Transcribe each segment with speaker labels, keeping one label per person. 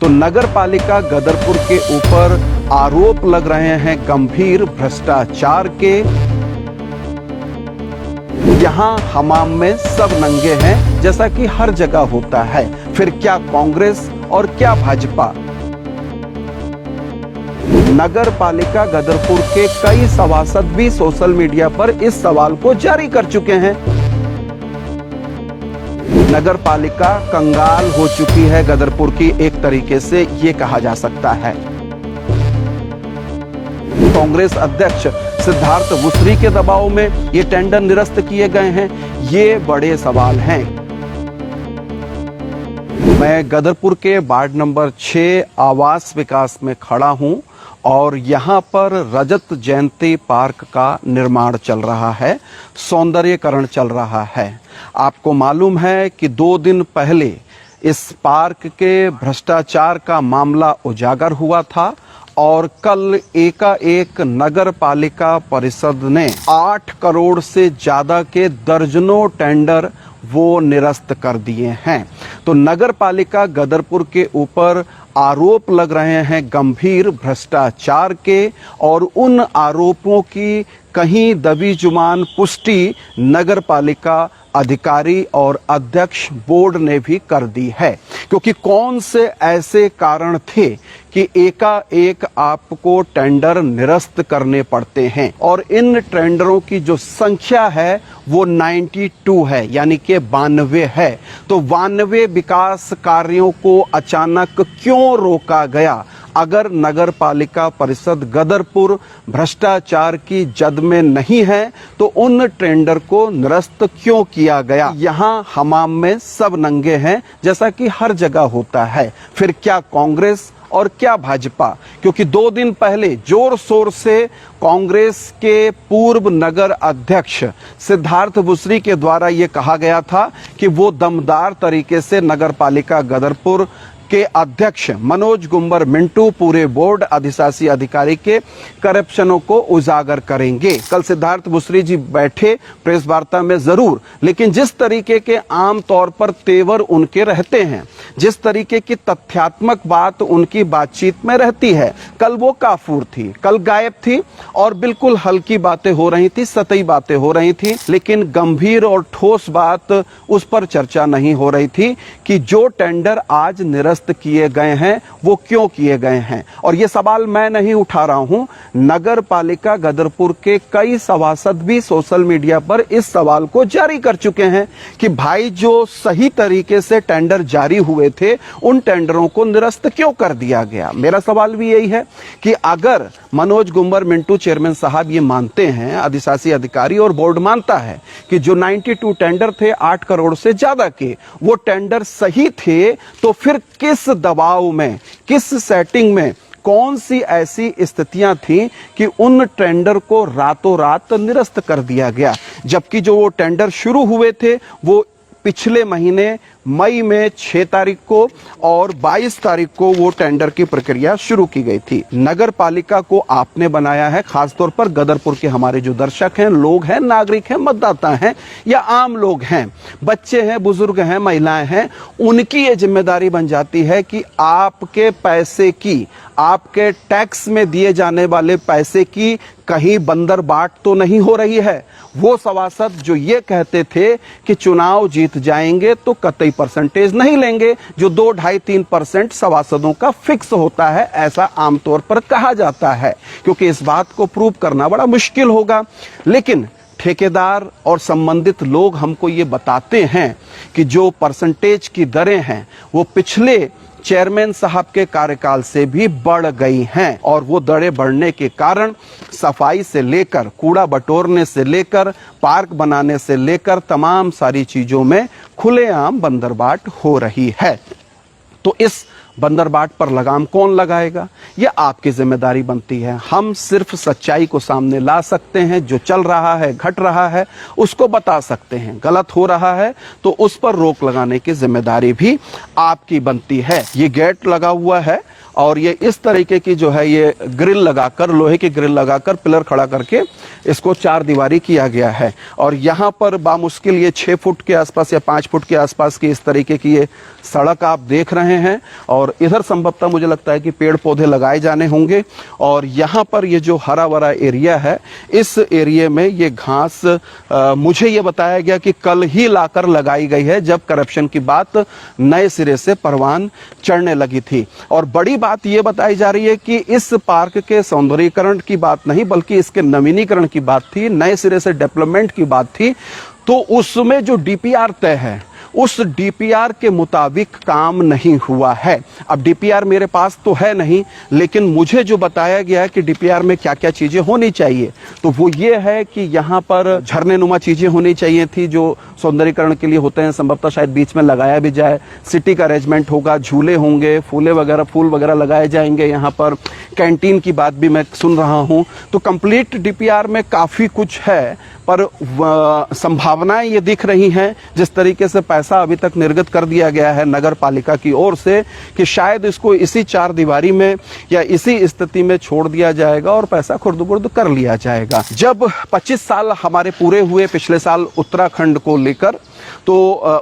Speaker 1: तो नगर पालिका गदरपुर के ऊपर आरोप लग रहे हैं गंभीर भ्रष्टाचार के। यहाँ हमाम में सब नंगे हैं, जैसा कि हर जगह होता है। फिर क्या कांग्रेस और क्या भाजपा? नगर पालिका गदरपुर के कई सभासद भी सोशल मीडिया पर इस सवाल को जारी कर चुके हैं। नगर पालिका कंगाल हो चुकी है गदरपुर की, एक तरीके से ये कहा जा सकता है। कांग्रेस अध्यक्ष सिद्धार्थ बुसरी के दबाव में ये टेंडर निरस्त किए गए हैं, ये बड़े सवाल हैं। मैं गदरपुर के वार्ड नंबर 6 आवास विकास में खड़ा हूं और यहाँ पर रजत जयंती पार्क का निर्माण चल रहा है, सौंदर्यीकरण चल रहा है। आपको मालूम है कि 2 दिन पहले इस पार्क के भ्रष्टाचार का मामला उजागर हुआ था और कल एकाएक नगर पालिका परिषद ने 8 करोड़ से ज्यादा के दर्जनों टेंडर वो निरस्त कर दिए हैं। तो नगर पालिका गदरपुर के ऊपर आरोप लग रहे हैं गंभीर भ्रष्टाचार के, और उन आरोपों की कहीं दबी जुबान पुष्टि नगर पालिका अधिकारी और अध्यक्ष बोर्ड ने भी कर दी है। क्योंकि कौन से ऐसे कारण थे कि एकाएक आपको टेंडर निरस्त करने पड़ते हैं, और इन टेंडरों की जो संख्या है वो 92 है, यानी कि 92 है। तो 92 विकास कार्यों को अचानक क्यों रोका गया? अगर नगर पालिका परिषद गदरपुर भ्रष्टाचार की जद में नहीं है तो उन टेंडर को निरस्त क्यों किया गया? यहाँ हमाम में सब नंगे हैं, जैसा कि हर जगह होता है। फिर क्या कांग्रेस और क्या भाजपा? क्योंकि 2 दिन पहले जोर शोर से कांग्रेस के पूर्व नगर अध्यक्ष सिद्धार्थ बुसरी के द्वारा ये कहा गया था कि वो दमदार तरीके से नगर पालिका गदरपुर के अध्यक्ष मनोज गुंबर मिंटू पूरे बोर्ड अधिशासी अधिकारी के करप्शनों को उजागर करेंगे। कल सिद्धार्थ बुसरी जी बैठे प्रेस वार्ता में जरूर, लेकिन जिस तरीके के आम तौर पर तेवर उनके रहते हैं, जिस तरीके की तथ्यात्मक बात उनकी बातचीत में रहती है, कल वो काफूर थी, कल गायब थी और बिल्कुल हल्की बातें हो रही थी, सतही बातें हो रही थी, लेकिन गंभीर और ठोस बात उस पर चर्चा नहीं हो रही थी कि जो टेंडर आज निरस्त किए गए हैं वो क्यों किए गए हैं। और ये सवाल मैं नहीं उठा रहा हूं, नगर पालिका गदरपुर के कई सभासद भी सोशल मीडिया पर इस सवाल को जारी कर चुके हैं कि भाई जो सही तरीके से टेंडर जारी हुए थे उन टेंडरों को निरस्त क्यों कर दिया गया। मेरा सवाल भी यही है कि अगर मनोज गुंबर मिंटू चेयरमैन साहब ये मानते हैं, अधिशासी अधिकारी और बोर्ड मानता है कि जो 92 टेंडर थे 8 करोड़ से ज्यादा के, वो टेंडर सही थे, तो फिर किस दबाव में, किस सेटिंग में, कौन सी ऐसी स्थितियां थी कि उन टेंडर को रातों रात निरस्त कर दिया गया? जबकि जो वो टेंडर शुरू हुए थे वो पिछले महीने मई में 6 तारीख को और 22 तारीख को वो टेंडर की प्रक्रिया शुरू की गई थी। नगर पालिका को आपने बनाया है, खासतौर पर गदरपुर के हमारे जो दर्शक हैं, लोग हैं, नागरिक हैं, मतदाता हैं या आम लोग हैं, बच्चे हैं, बुजुर्ग हैं, महिलाएं हैं, उनकी ये जिम्मेदारी बन जाती है कि आपके पैसे की, आपके टैक्स में दिए जाने वाले पैसे की कहीं बंदर बाट तो नहीं हो रही है। वो सभासद जो ये कहते थे कि चुनाव जीत जाएंगे तो कतई परसेंटेज नहीं लेंगे, जो 2, 2.5, 3% सभासदों का फिक्स होता है, ऐसा आमतौर पर कहा जाता है, क्योंकि इस बात को प्रूव करना बड़ा मुश्किल होगा। लेकिन ठेकेदार और संबंधित लोग हमको ये बताते हैं कि जो परसेंटेज की दरें हैं वो पिछले चेयरमैन साहब के कार्यकाल से भी बढ़ गई हैं, और वो दरें बढ़ने के कारण सफाई से लेकर, कूड़ा बटोरने से लेकर, पार्क बनाने से लेकर तमाम सारी चीजों में खुलेआम बंदरबाट हो रही है। तो इस बंदरबाट पर लगाम कौन लगाएगा? ये आपकी जिम्मेदारी बनती है। हम सिर्फ सच्चाई को सामने ला सकते हैं, जो चल रहा है, घट रहा है, उसको बता सकते हैं। गलत हो रहा है तो उस पर रोक लगाने की जिम्मेदारी भी आपकी बनती है। ये गेट लगा हुआ है और ये इस तरीके की जो है ये ग्रिल लगाकर, लोहे की ग्रिल लगाकर पिलर खड़ा करके इसको 4 दीवारी किया गया है, और यहाँ पर बामुश्किल ये 6 फुट के आसपास या 5 फुट के आसपास की इस तरीके की ये सड़क आप देख रहे हैं, और और इधर संभवतः मुझे लगता है कि पेड़ पौधे लगाए जाने होंगे। और यहाँ पर ये जो हरा भरा एरिया है, इस एरिया में ये घास मुझे ये बताया गया कि कल ही लाकर लगाई गई है, जब करप्शन की बात नए सिरे से परवान चढ़ने लगी थी। और बड़ी बात ये बताई जा रही है कि इस पार्क के सौंदर्यीकरण की बात नहीं, बल्कि इसके नवीनीकरण की बात थी, नए सिरे से डेवलपमेंट की बात थी। तो उसमें जो डीपीआर तय है, उस डीपीआर के मुताबिक काम नहीं हुआ है। अब डीपीआर मेरे पास तो है नहीं, लेकिन मुझे जो बताया गया है कि डीपीआर में क्या क्या चीजें होनी चाहिए, तो वो ये है कि यहाँ पर झरने नुमा चीजें होनी चाहिए थी, जो सौंदर्यीकरण के लिए होते हैं, संभवतः शायद बीच में लगाया भी जाए। सिटी का अरेंजमेंट होगा, झूले होंगे, फूल वगैरह लगाए जाएंगे। यहाँ पर कैंटीन की बात भी मैं सुन रहा हूँ। तो कंप्लीट डीपीआर में काफी कुछ है, पर संभावनाएं ये दिख रही हैं, जिस तरीके से पैसा अभी तक निर्गत कर दिया गया है नगर पालिका की ओर से, कि शायद इसको इसी चार दीवारी में या इसी स्थिति में छोड़ दिया जाएगा और पैसा खुर्द-बुर्द कर लिया जाएगा। जब 25 साल हमारे पूरे हुए पिछले साल उत्तराखंड को लेकर, तो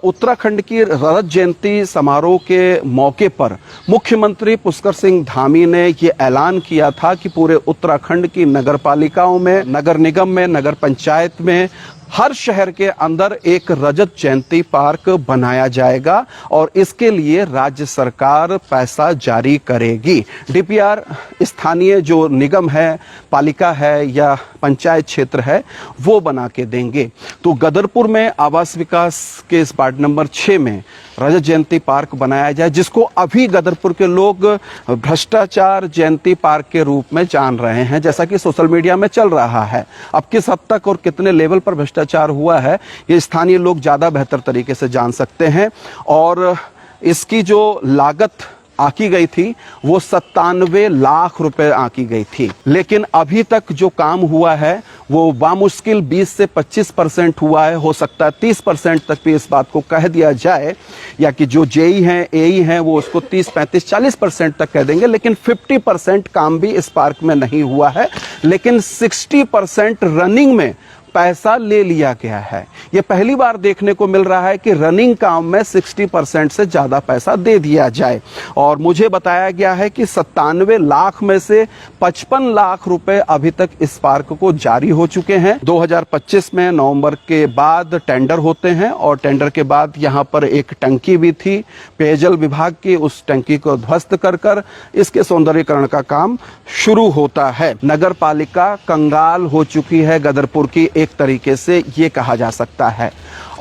Speaker 1: उत्तराखंड की रजत जयंती समारोह के मौके पर मुख्यमंत्री पुष्कर सिंह धामी ने ये ऐलान किया था कि पूरे उत्तराखंड की नगर पालिकाओं में, नगर निगम में, नगर पंचायत में, हर शहर के अंदर एक रजत जयंती पार्क बनाया जाएगा और इसके लिए राज्य सरकार पैसा जारी करेगी। डीपीआर स्थानीय जो निगम है, पालिका है या पंचायत क्षेत्र है, वो बना के देंगे। तो गदरपुर में आवास विकास के इस वार्ड नंबर 6 में रजत जयंती पार्क बनाया जाए, जिसको अभी गदरपुर के लोग भ्रष्टाचार जयंती पार्क के रूप में जान रहे हैं, जैसा कि सोशल मीडिया में चल रहा है। अब किस हद तक और कितने लेवल पर भ्रष्टाचार हुआ है, ये स्थानीय लोग ज्यादा बेहतर तरीके से जान सकते हैं। और इसकी जो लागत आकी गई थी वो 97 लाख रुपए आकी गई थी, लेकिन अभी तक जो काम हुआ है वो बामुश्किल 20 से 25% हुआ है। हो सकता है 30% तक भी इस बात को कह दिया जाए, या कि जो जेई हैं, एई हैं, वो उसको 30, 35, 40% तक कह देंगे, लेकिन 50% काम भी इस पार्क में नहीं हुआ है। लेकिन 60% रनिंग में पैसा ले लिया गया है। ये पहली बार देखने को मिल रहा है कि रनिंग काम में 60% से ज्यादा पैसा दे दिया जाए। और मुझे बताया गया है कि 97 लाख में से 55 लाख रुपए अभी तक इस पार्क को जारी हो चुके हैं। 2025 में नवंबर के बाद टेंडर होते हैं और टेंडर के बाद यहाँ पर एक टंकी भी थी पेयजल विभाग की, उस टंकी को ध्वस्त कर इसके सौंदर्यीकरण का काम शुरू होता है। नगर पालिका कंगाल हो चुकी है गदरपुर की, एक तरीके से ये कहा जा सकता है।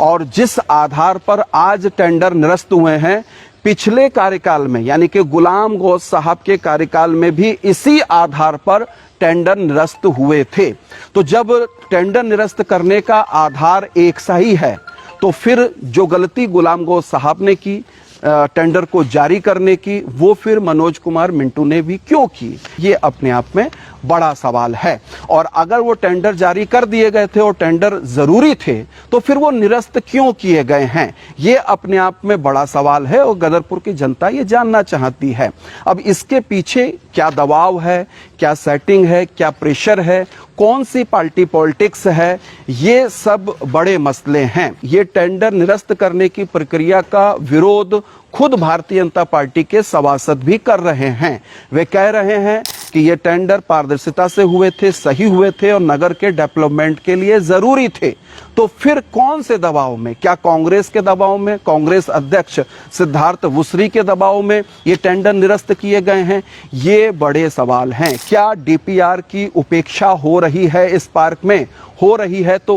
Speaker 1: और जिस आधार पर आज टेंडर निरस्त हुए हैं, पिछले कार्यकाल में यानी कि गुलाम गौस साहब के कार्यकाल में भी इसी आधार पर टेंडर निरस्त हुए थे। तो जब टेंडर निरस्त करने का आधार एक सा ही है, तो फिर जो गलती गुलाम गौस साहब ने की टेंडर को जारी करने की, वो फिर मनोज कुमार मिंटू ने भी क्यों की, ये अपने आप में बड़ा सवाल है। और अगर वो टेंडर जारी कर दिए गए थे और टेंडर जरूरी थे, तो फिर वो निरस्त क्यों किए गए हैं, ये अपने आप में बड़ा सवाल है और गदरपुर की जनता ये जानना चाहती है। अब इसके पीछे क्या दबाव है, क्या सेटिंग है, क्या प्रेशर है, कौन सी पार्टी पॉलिटिक्स है, ये सब बड़े मसले हैं। ये टेंडर निरस्त करने की प्रक्रिया का विरोध खुद भारतीय जनता पार्टी के सभासद भी कर रहे हैं। वे कह रहे हैं कि ये टेंडर पारदर्शिता से हुए थे, सही हुए थे और नगर के डेवलपमेंट के लिए जरूरी थे। तो फिर कौन से दबाव में, क्या कांग्रेस के दबाव में, कांग्रेस अध्यक्ष सिद्धार्थ वुसरी के दबाव में ये टेंडर निरस्त किए गए हैं, ये बड़े सवाल हैं। क्या डीपीआर की उपेक्षा हो रही है इस पार्क में? हो रही है तो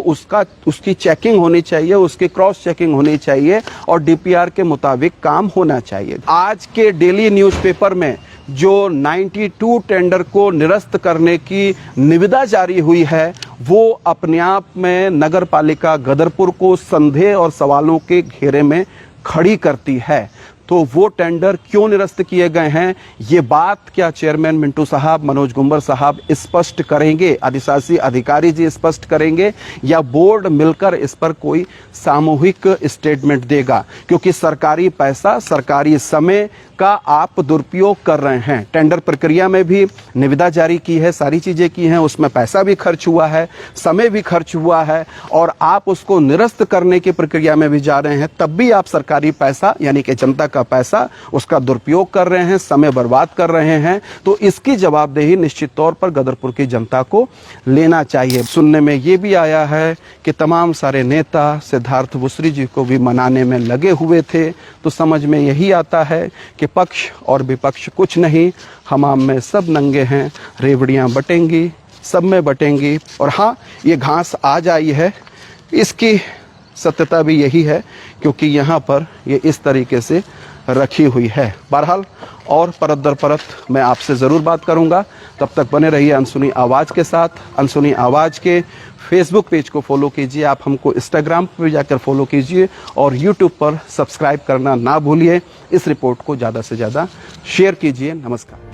Speaker 1: उसकी चेकिंग होनी चाहिए, उसकी क्रॉस चेकिंग होनी चाहिए और डीपीआर के मुताबिक काम होना चाहिए। आज के डेली न्यूज़पेपर में जो 92 टेंडर को निरस्त करने की निविदा जारी हुई है, वो अपने आप में नगर पालिका गदरपुर को संदेह और सवालों के घेरे में खड़ी करती है। तो वो टेंडर क्यों निरस्त किए गए हैं, ये बात क्या चेयरमैन मिंटू साहब, मनोज गुंबर साहब स्पष्ट करेंगे, अधिशासी अधिकारी जी स्पष्ट करेंगे, या बोर्ड मिलकर इस पर कोई सामूहिक स्टेटमेंट देगा? क्योंकि सरकारी पैसा, सरकारी समय का आप दुरुपयोग कर रहे हैं। टेंडर प्रक्रिया में भी निविदा जारी की है, सारी चीजें की हैं, उसमें पैसा भी खर्च हुआ है, समय भी खर्च हुआ है, और आप उसको निरस्त करने की प्रक्रिया में भी जा रहे हैं। तब भी आप सरकारी पैसा यानी कि जनता का पैसा उसका दुरुपयोग कर रहे हैं, समय बर्बाद कर रहे हैं। तो इसकी जवाबदेही निश्चित तौर पर गदरपुर की जनता को लेना चाहिए। सुनने में ये भी आया है कि तमाम सारे नेता सिद्धार्थ बुसरी जी को भी मनाने में लगे हुए थे। तो समझ में यही आता है कि पक्ष और विपक्ष कुछ नहीं, हमाम में सब नंगे हैं, रेवड़ियां बटेंगी, सब में बटेंगी। और हाँ, ये घास आज आई है, इसकी सत्यता भी यही है क्योंकि यहाँ पर ये इस तरीके से रखी हुई है। बहरहाल और परत दर परत मैं आपसे ज़रूर बात करूँगा। तब तक बने रहिए अनसुनी आवाज़ के साथ। अनसुनी आवाज़ के फेसबुक पेज को फॉलो कीजिए, आप हमको इंस्टाग्राम पर भी जाकर फॉलो कीजिए और यूट्यूब पर सब्सक्राइब करना ना भूलिए। इस रिपोर्ट को ज़्यादा से ज़्यादा शेयर कीजिए। नमस्कार।